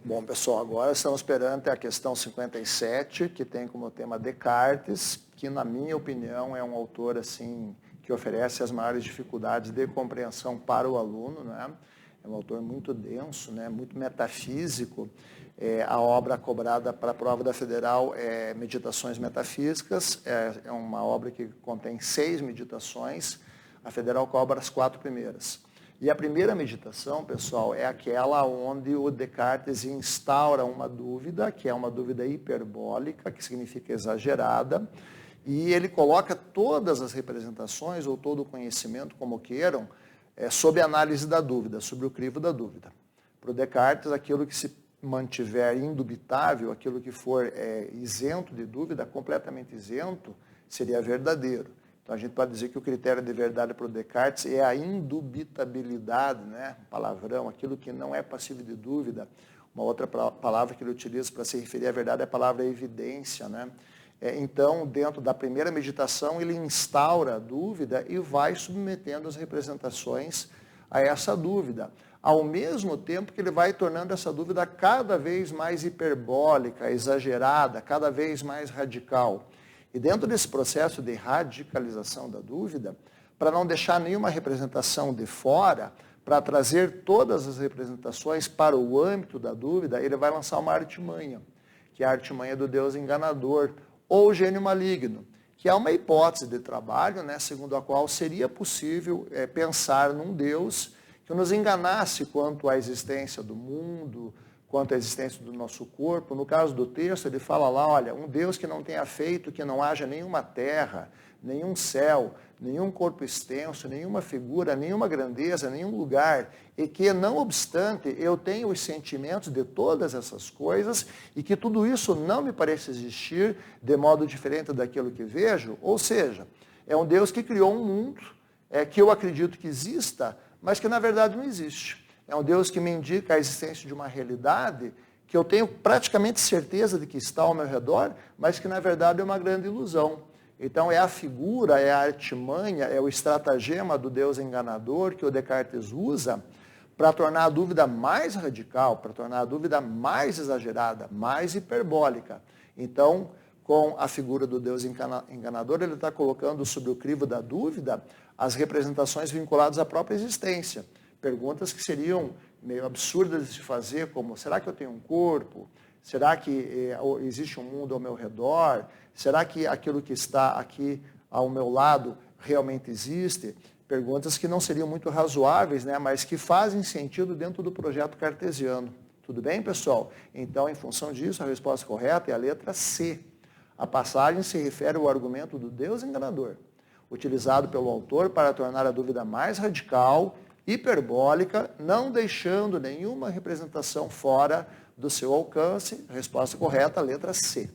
Bom, pessoal, agora estamos perante a questão 57, que tem como tema Descartes, que, na minha opinião, é um autor assim que oferece as maiores dificuldades de compreensão para o aluno, né? É um autor muito denso, né? Muito metafísico. A obra cobrada para a prova da Federal é Meditações Metafísicas, é uma obra que contém 6 meditações, a Federal cobra as 4 primeiras. E a primeira meditação, pessoal, é aquela onde o Descartes instaura uma dúvida, que é uma dúvida hiperbólica, que significa exagerada, e ele coloca todas as representações, ou todo o conhecimento, como queiram, sob a análise da dúvida, sobre o crivo da dúvida. Para o Descartes, aquilo que se mantiver indubitável, aquilo que for isento de dúvida, completamente isento, seria verdadeiro. Então, a gente pode dizer que o critério de verdade para o Descartes é a indubitabilidade, né? Palavrão, aquilo que não é passível de dúvida. Uma outra palavra que ele utiliza para se referir à verdade é a palavra evidência, né? Então, dentro da primeira meditação, ele instaura a dúvida e vai submetendo as representações a essa dúvida. Ao mesmo tempo que ele vai tornando essa dúvida cada vez mais hiperbólica, exagerada, cada vez mais radical. E dentro desse processo de radicalização da dúvida, para não deixar nenhuma representação de fora, para trazer todas as representações para o âmbito da dúvida, ele vai lançar uma artimanha, que é a artimanha do Deus enganador, ou gênio maligno, que é uma hipótese de trabalho, né, segundo a qual seria possível pensar num Deus que nos enganasse quanto à existência do mundo, quanto à existência do nosso corpo. No caso do texto, ele fala lá, olha, um Deus que não tenha feito que não haja nenhuma terra, nenhum céu, nenhum corpo extenso, nenhuma figura, nenhuma grandeza, nenhum lugar, e que, não obstante, eu tenho os sentimentos de todas essas coisas e que tudo isso não me parece existir de modo diferente daquilo que vejo. Ou seja, é um Deus que criou um mundo que eu acredito que exista, mas que na verdade não existe. É um Deus que me indica a existência de uma realidade que eu tenho praticamente certeza de que está ao meu redor, mas que na verdade é uma grande ilusão. Então é a figura, é a artimanha, é o estratagema do Deus enganador que o Descartes usa para tornar a dúvida mais radical, para tornar a dúvida mais exagerada, mais hiperbólica. Então, com a figura do Deus enganador, ele está colocando sobre o crivo da dúvida as representações vinculadas à própria existência. Perguntas que seriam meio absurdas de se fazer, como, será que eu tenho um corpo? Será que existe um mundo ao meu redor? Será que aquilo que está aqui ao meu lado realmente existe? Perguntas que não seriam muito razoáveis, né, mas que fazem sentido dentro do projeto cartesiano. Tudo bem, pessoal? Então, em função disso, a resposta correta é a letra C. A passagem se refere ao argumento do Deus enganador, utilizado pelo autor para tornar a dúvida mais radical, hiperbólica, não deixando nenhuma representação fora do seu alcance. A resposta correta, a letra C.